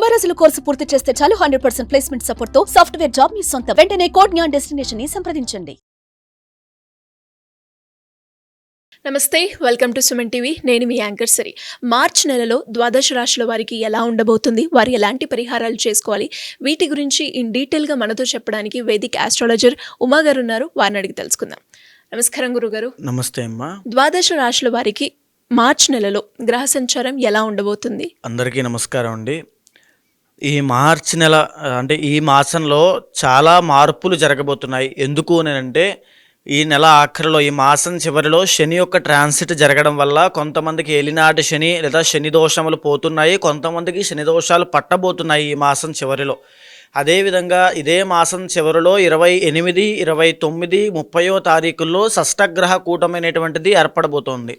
90 రోజుల కోర్సు పూర్తి చేస్తే చాలు 100% ప్లేస్మెంట్ సపోర్ట్ తో సాఫ్ట్వేర్ జాబ్ మీ సొంతం. వెంటనే కోడ్ జ్ఞాన్ డెస్టినేషన్ ని సంప్రదించండి. నమస్తే, వెల్కమ్ టు సుమన్ టీవీ. నేను మీ యాంకర్ సరి. మార్చ్ నెలలో ద్వాదశ రాశుల వారికి ఎలా ఉండబోతుంది, వారు ఎలాంటి పరిహారాలు చేసుకోవాలి, వీటి గురించి ఇన్ డీటెయిల్గా మనతో చెప్పడానికి వేదిక్ ఆస్ట్రాలజర్ ఉమా గారు ఉన్నారు. వారిని అడిగి తెలుసుకుందాం. నమస్కారం గురుగారు. నమస్తే అమ్మా. ద్వాదశ రాశుల వారికి మార్చ్ నెలలో గ్రహ సంచారం ఎలా ఉండబోతుంది? అందరికీ నమస్కారం అండి. ఈ మార్చి నెల అంటే ఈ మాసంలో చాలా మార్పులు జరగబోతున్నాయి. ఎందుకు అంటే ఈ నెల ఆఖరిలో, ఈ మాసం చివరిలో శని యొక్క ట్రాన్సిట్ జరగడం వల్ల కొంతమందికి ఏలినాటి శని లేదా శని దోషములు పోతున్నాయి, కొంతమందికి శని దోషాలు పట్టబోతున్నాయి ఈ మాసం చివరిలో. అదేవిధంగా ఇదే మాసం చివరిలో 28, 29, 30వ తారీఖుల్లో షష్టగ్రహ కూటమైనటువంటిది ఏర్పడబోతోంది.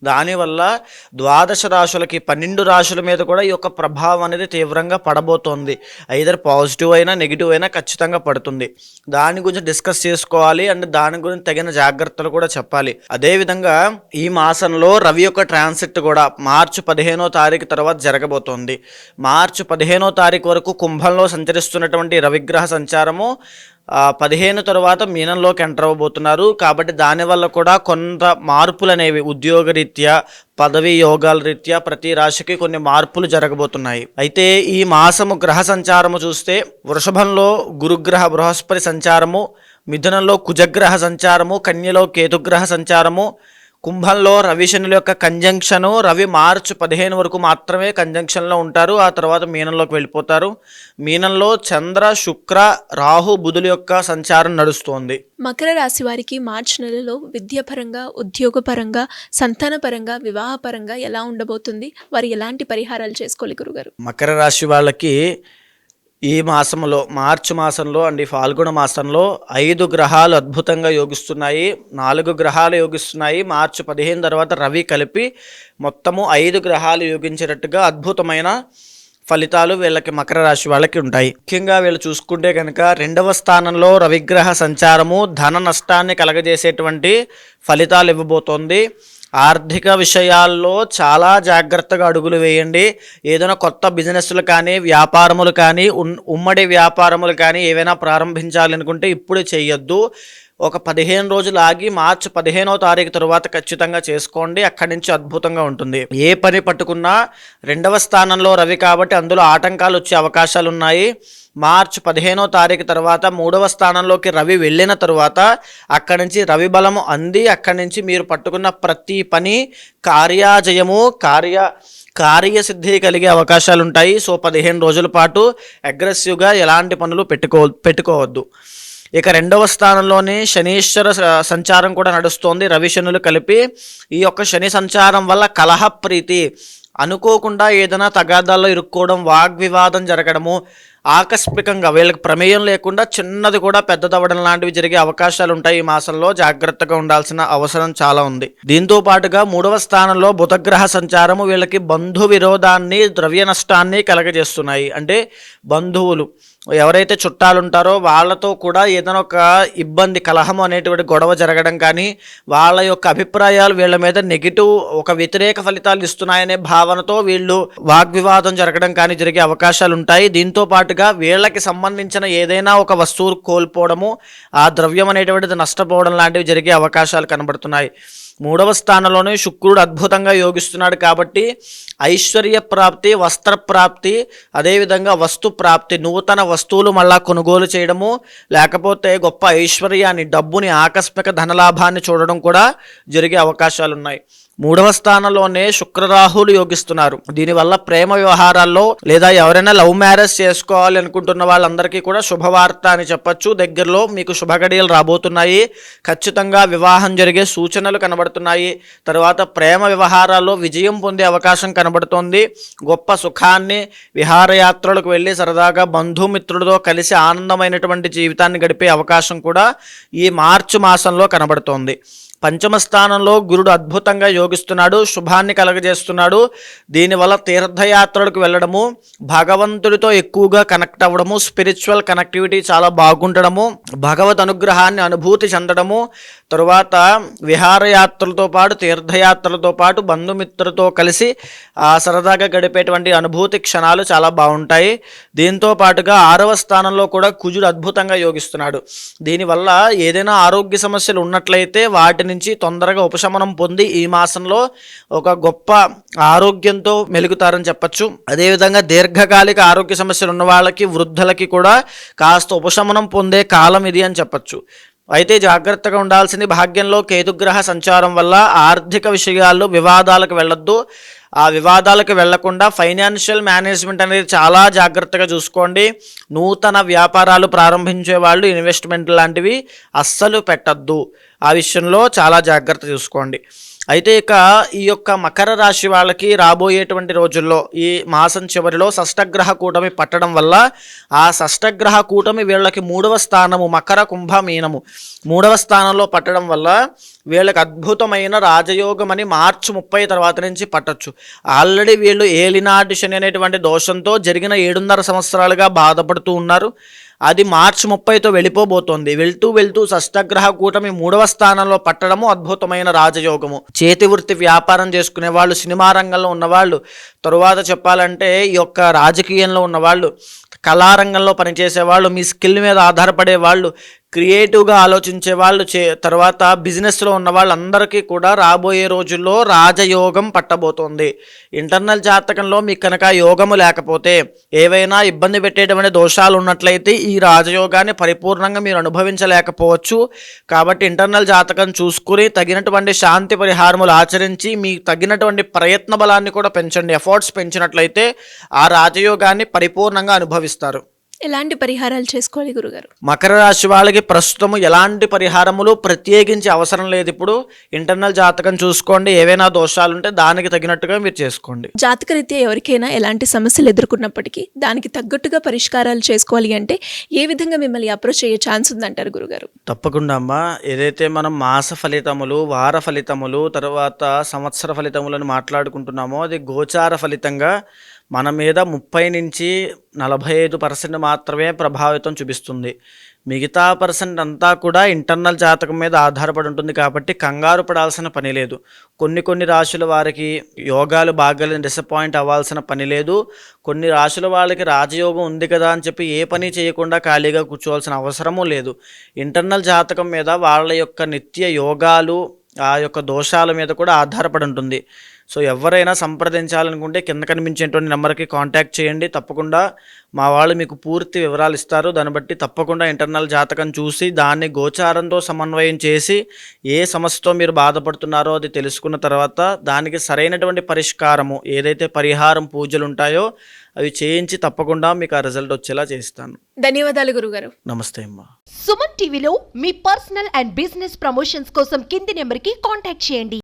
దానివల్ల ద్వాదశ రాశులకి 12 రాశుల మీద కూడా ఈ యొక్క ప్రభావం అనేది తీవ్రంగా పడబోతోంది. ఐదర్ పాజిటివ్ అయినా నెగిటివ్ అయినా ఖచ్చితంగా పడుతుంది. దాని గురించి డిస్కస్ చేసుకోవాలి అండ్ దాని గురించి తగిన జాగ్రత్తలు కూడా చెప్పాలి. అదేవిధంగా ఈ మాసంలో రవి యొక్క ట్రాన్సిట్ కూడా మార్చి 15వ తారీఖు తర్వాత జరగబోతోంది. మార్చి 15వ తారీఖు వరకు కుంభంలో సంచరిస్తున్నటువంటి రవిగ్రహ సంచారము 15 తర్వాత మీనంలోకి ఎంటర్ అవ్వబోతున్నారు. కాబట్టి దానివల్ల కూడా కొంత మార్పులు అనేవి ఉద్యోగరీత్యా, పదవి యోగాల రీత్యా ప్రతి రాశికి కొన్ని మార్పులు జరగబోతున్నాయి. అయితే ఈ మాసము గ్రహ సంచారము చూస్తే వృషభంలో గురుగ్రహ బృహస్పతి సంచారము, మిథునంలో కుజగ్రహ సంచారము, కన్యలో కేతుగ్రహ సంచారము, కుంభంలో రవి శనుల యొక్క కంజంక్షను. రవి మార్చి 15 వరకు మాత్రమే కంజంక్షన్లో ఉంటారు, ఆ తర్వాత మీనంలోకి వెళ్ళిపోతారు. మీనంలో చంద్ర, శుక్ర, రాహు, బుధుల యొక్క సంచారం నడుస్తోంది. మకర రాశి వారికి మార్చి నెలలో విద్యాపరంగా, ఉద్యోగపరంగా, సంతానపరంగా, వివాహపరంగా ఎలా ఉండబోతుంది? వారు ఎలాంటి పరిహారాలు చేసుకోవాలి గురుగారు? మకర రాశి వాళ్ళకి ఈ మాసంలో, మార్చి మాసంలో అండి, ఫాల్గుణ మాసంలో 5 గ్రహాలు అద్భుతంగా యోగిస్తున్నాయి, 4 గ్రహాలు యోగిస్తున్నాయి. మార్చి 15 తర్వాత రవి కలిపి మొత్తము 5 గ్రహాలు యోగించేటట్టుగా అద్భుతమైన ఫలితాలు వీళ్ళకి మకర రాశి వాళ్ళకి ఉంటాయి. ముఖ్యంగా వీళ్ళు చూసుకుంటే కనుక 2వ స్థానంలో రవిగ్రహ సంచారము ధన నష్టాన్ని కలగజేసేటువంటి ఫలితాలు ఇవ్వబోతోంది. ఆర్థిక విషయాల్లో చాలా జాగ్రత్తగా అడుగులు వేయండి. ఏదైనా కొత్త బిజినెస్లు కానీ, వ్యాపారములు కానీ, ఉమ్మడి వ్యాపారములు కానీ ఏవైనా ప్రారంభించాలనుకుంటే ఇప్పుడు చేయొద్దు. ఒక 15 రోజులు ఆగి మార్చి 15వ తారీఖు తర్వాత ఖచ్చితంగా చేసుకోండి. అక్కడి నుంచి అద్భుతంగా ఉంటుంది. ఏ పని పట్టుకున్నా 2వ స్థానంలో రవి కాబట్టి అందులో ఆటంకాలు వచ్చే అవకాశాలు ఉన్నాయి. మార్చి 15వ తారీఖు తర్వాత 3వ స్థానంలోకి రవి వెళ్ళిన తర్వాత అక్కడి నుంచి రవి బలము అంది, అక్కడి నుంచి మీరు పట్టుకున్న ప్రతి పని కార్యాజయము, కార్యసిద్ధి కలిగే అవకాశాలు ఉంటాయి. సో 15 రోజుల పాటు అగ్రెసివ్గా ఎలాంటి పనులు పెట్టుకోవద్దు. ఇక 2వ స్థానంలోనే శనీశ్వర సంచారం కూడా నడుస్తోంది, రవి శనులు కలిపి. ఈ యొక్క శని సంచారం వల్ల కలహప్రీతి, అనుకోకుండా ఏదైనా తగాదాల్లో ఇరుక్కోవడం, వాగ్వివాదం జరగడము, ఆకస్మికంగా వీళ్ళకి ప్రమేయం లేకుండా చిన్నది కూడా పెద్దదవ్వడం లాంటివి జరిగే అవకాశాలు ఉంటాయి. ఈ మాసంలో జాగ్రత్తగా ఉండాల్సిన అవసరం చాలా ఉంది. దీంతో పాటుగా 3వ స్థానంలో బుధగ్రహ సంచారము వీళ్ళకి బంధు విరోధాన్ని, ద్రవ్య నష్టాన్ని కలగజేస్తున్నాయి. అంటే బంధువులు ఎవరైతే చుట్టాలు ఉంటారో వాళ్ళతో కూడా ఏదైనా ఒక ఇబ్బంది, కలహము అనేటువంటి గొడవ జరగడం కానీ, వాళ్ళ యొక్క అభిప్రాయాలు వీళ్ళ మీద నెగిటివ్, ఒక వ్యతిరేక ఫలితాలు ఇస్తున్నాయనే భావనతో వీళ్ళు వాగ్వివాదం జరగడం కానీ జరిగే అవకాశాలు ఉంటాయి. దీంతో పాటుగా వీళ్ళకి సంబంధించిన ఏదైనా ఒక వస్తువు కోల్పోవడము, ఆ ద్రవ్యం అనేటువంటిది నష్టపోవడం లాంటివి జరిగే అవకాశాలు కనబడుతున్నాయి. 3వ స్థానంలోనే శుక్రుడు అద్భుతంగా యోగిస్తున్నాడు కాబట్టి ఐశ్వర్య ప్రాప్తి, వస్త్ర ప్రాప్తి, అదేవిధంగా వస్తు ప్రాప్తి, నూతన వస్తువులు మళ్ళా కొనుగోలు చేయడము, లేకపోతే గొప్ప ఐశ్వర్యాన్ని, డబ్బుని, ఆకస్మిక ధనలాభాన్ని చూడడం కూడా జరిగే అవకాశాలు ఉన్నాయి. 3వ స్థానంలోనే శుక్రరాహులు యోగిస్తున్నారు. దీనివల్ల ప్రేమ వ్యవహారాల్లో లేదా ఎవరైనా లవ్ మ్యారేజ్ చేసుకోవాలి అనుకుంటున్న వాళ్ళందరికీ కూడా శుభవార్త అని చెప్పచ్చు. దగ్గరలో మీకు శుభగడియలు రాబోతున్నాయి. ఖచ్చితంగా వివాహం జరిగే సూచనలు కనబడుతున్నాయి. తర్వాత ప్రేమ వ్యవహారాల్లో విజయం పొందే అవకాశం కనబడుతోంది. గొప్ప సుఖాన్ని, విహారయాత్రలకు వెళ్ళి సరదాగా బంధుమిత్రులతో కలిసి ఆనందమైనటువంటి జీవితాన్ని గడిపే అవకాశం కూడా ఈ మార్చి మాసంలో కనబడుతోంది. పంచమ స్థానంలో గురుడు అద్భుతంగా యోగిస్తున్నాడు, శుభాన్ని కలగజేస్తున్నాడు. దీనివల్ల తీర్థయాత్రలకు వెళ్ళడము, భగవంతుడితో ఎక్కువగా కనెక్ట్ అవ్వడము, స్పిరిచువల్ కనెక్టివిటీ చాలా బాగుండడము, భగవద్ అనుగ్రహాన్ని అనుభూతి చెందడము, తరువాత విహారయాత్రలతో పాటు తీర్థయాత్రలతో పాటు బంధుమిత్రులతో కలిసి సరదాగా గడిపేటువంటి అనుభూతి క్షణాలు చాలా బాగుంటాయి. దీంతో పాటుగా 6వ స్థానంలో కూడా కుజుడు అద్భుతంగా యోగిస్తున్నాడు. దీనివల్ల ఏదైనా ఆరోగ్య సమస్యలు ఉన్నట్లయితే వాటి నుంచి తొందరగా ఉపశమనం పొంది ఈ మాసంలో ఒక గొప్ప ఆరోగ్యంతో మెలుగుతారని చెప్పచ్చు. అదేవిధంగా దీర్ఘకాలిక ఆరోగ్య సమస్యలు ఉన్న వాళ్ళకి, వృద్ధులకి కూడా కాస్త ఉపశమనం పొందే కాలం ఇది అని చెప్పచ్చు. అయితే జాగ్రత్తగా ఉండాల్సింది, భాగ్యంలో కేతుగ్రహ సంచారం వల్ల ఆర్థిక విషయాల్లో వివాదాలకు వెళ్ళొద్దు. ఆ వివాదాలకు వెళ్లకుండా ఫైనాన్షియల్ మేనేజ్మెంట్ అనేది చాలా జాగ్రత్తగా చూసుకోండి. నూతన వ్యాపారాలు ప్రారంభించే వాళ్ళు ఇన్వెస్ట్మెంట్ లాంటివి అస్సలు పెట్టద్దు. ఆ విషయంలో చాలా జాగ్రత్త చూసుకోండి. అయితే ఇక ఈ యొక్క మకర రాశి వాళ్ళకి రాబోయేటువంటి రోజుల్లో ఈ మాసం చివరిలో షష్టగ్రహ కూటమి పట్టడం వల్ల ఆ షష్టగ్రహ కూటమి వీళ్ళకి 3వ స్థానము మకర కుంభ మీనము 3వ స్థానంలో పట్టడం వల్ల వీళ్ళకి అద్భుతమైన రాజయోగం అని మార్చి 30 తర్వాత నుంచి పట్టొచ్చు. ఆల్రెడీ వీళ్ళు ఏలినాటి శని అనేటువంటి దోషంతో జరిగిన 7.5 సంవత్సరాలుగా బాధపడుతూ ఉన్నారు. అది మార్చి 30తో వెళ్ళిపోబోతోంది. వెళ్తూ షష్టగ్రహ కూటమి 3వ స్థానంలో పట్టడము అద్భుతమైన రాజయోగము. చేతి వృత్తి వ్యాపారం చేసుకునే వాళ్ళు, సినిమా రంగంలో ఉన్నవాళ్ళు, తరువాత చెప్పాలంటే ఈ యొక్క రాజకీయంలో ఉన్నవాళ్ళు, కళారంగంలో పనిచేసేవాళ్ళు, మీ స్కిల్ మీద ఆధారపడే వాళ్ళు, క్రియేటివ్గా ఆలోచించే వాళ్ళు, తర్వాత బిజినెస్లో ఉన్న వాళ్ళందరికీ కూడా రాబోయే రోజుల్లో రాజయోగం పట్టబోతోంది. ఇంటర్నల్ జాతకంలో మీకు కనుక యోగము లేకపోతే, ఏవైనా ఇబ్బంది పెట్టేటువంటి దోషాలు ఉన్నట్లయితే ఈ రాజయోగాన్ని పరిపూర్ణంగా మీరు అనుభవించలేకపోవచ్చు. కాబట్టి ఇంటర్నల్ జాతకం చూసుకుని తగినటువంటి శాంతి పరిహారములు ఆచరించి మీకు తగినటువంటి ప్రయత్న బలాన్ని కూడా పెంచండి. ఎఫర్ట్స్ పెంచినట్లయితే ఆ రాజయోగాన్ని పరిపూర్ణంగా అనుభవిస్తారు. ఎలాంటి పరిహారాలు చేసుకోవాలి గురుగారు? మకర రాశి వాళ్ళకి ప్రస్తుతం ఎలాంటి పరిహారములు ప్రత్యేకించి అవసరం లేదు. ఇప్పుడు ఇంటర్నల్ జాతకం చూసుకోండి, ఏవైనా దోషాలు ఉంటే దానికి తగినట్టుగా మీరు చేసుకోండి. జాతకరీత్యా ఎవరికైనా ఎలాంటి సమస్యలు ఎదుర్కొన్నప్పటికీ దానికి తగ్గట్టుగా పరిష్కారాలు చేసుకోవాలి అంటే ఏ విధంగా మిమ్మల్ని అప్రోచ్ అయ్యే ఛాన్స్ ఉందంటారు గురుగారు? తప్పకుండా అమ్మా. ఏదైతే మనం మాస ఫలితములు, వార ఫలితములు, తర్వాత సంవత్సర ఫలితములను మాట్లాడుకుంటున్నామో అది గోచార ఫలితంగా మన మీద 30 నుంచి 45% మాత్రమే ప్రభావితం చూపిస్తుంది. మిగతా పర్సెంట్ అంతా కూడా ఇంటర్నల్ జాతకం మీద ఆధారపడి ఉంటుంది. కాబట్టి కంగారు పడాల్సిన పని లేదు. కొన్ని రాశుల వారికి యోగాలు బాగాలేని డిసప్పాయింట్ అవ్వాల్సిన పని లేదు. కొన్ని రాశుల వాళ్ళకి రాజయోగం ఉంది కదా అని చెప్పి ఏ పని చేయకుండా ఖాళీగా కూర్చోవాల్సిన అవసరమూ లేదు. ఇంటర్నల్ జాతకం మీద వాళ్ళ యొక్క నిత్య యోగాలు, ఆ యొక్క దోషాల మీద కూడా ఆధారపడి ఉంటుంది. సో ఎవరైనా సంప్రదించాలనుకుంటే కింద కనిపించేటువంటి నెంబర్కి కాంటాక్ట్ చేయండి. తప్పకుండా మా వాళ్ళు మీకు పూర్తి వివరాలు ఇస్తారు. దాన్ని బట్టి తప్పకుండా ఇంటర్నల్ జాతకం చూసి దాన్ని గోచారంతో సమన్వయం చేసి ఏ సమస్యతో మీరు బాధపడుతున్నారో అది తెలుసుకున్న తర్వాత దానికి సరైనటువంటి పరిష్కారము, ఏదైతే పరిహారం పూజలు ఉంటాయో అవి చేయించి తప్పకుండా మీకు ఆ రిజల్ట్ వచ్చేలా చేస్తాను. ధన్యవాదాలు గురుగారు. నమస్తే అమ్మా. సుమన్ టీవీలో మీ పర్సనల్ అండ్ బిజినెస్ ప్రమోషన్స్ కోసం కింది నెంబర్కి కాంటాక్ట్ చేయండి.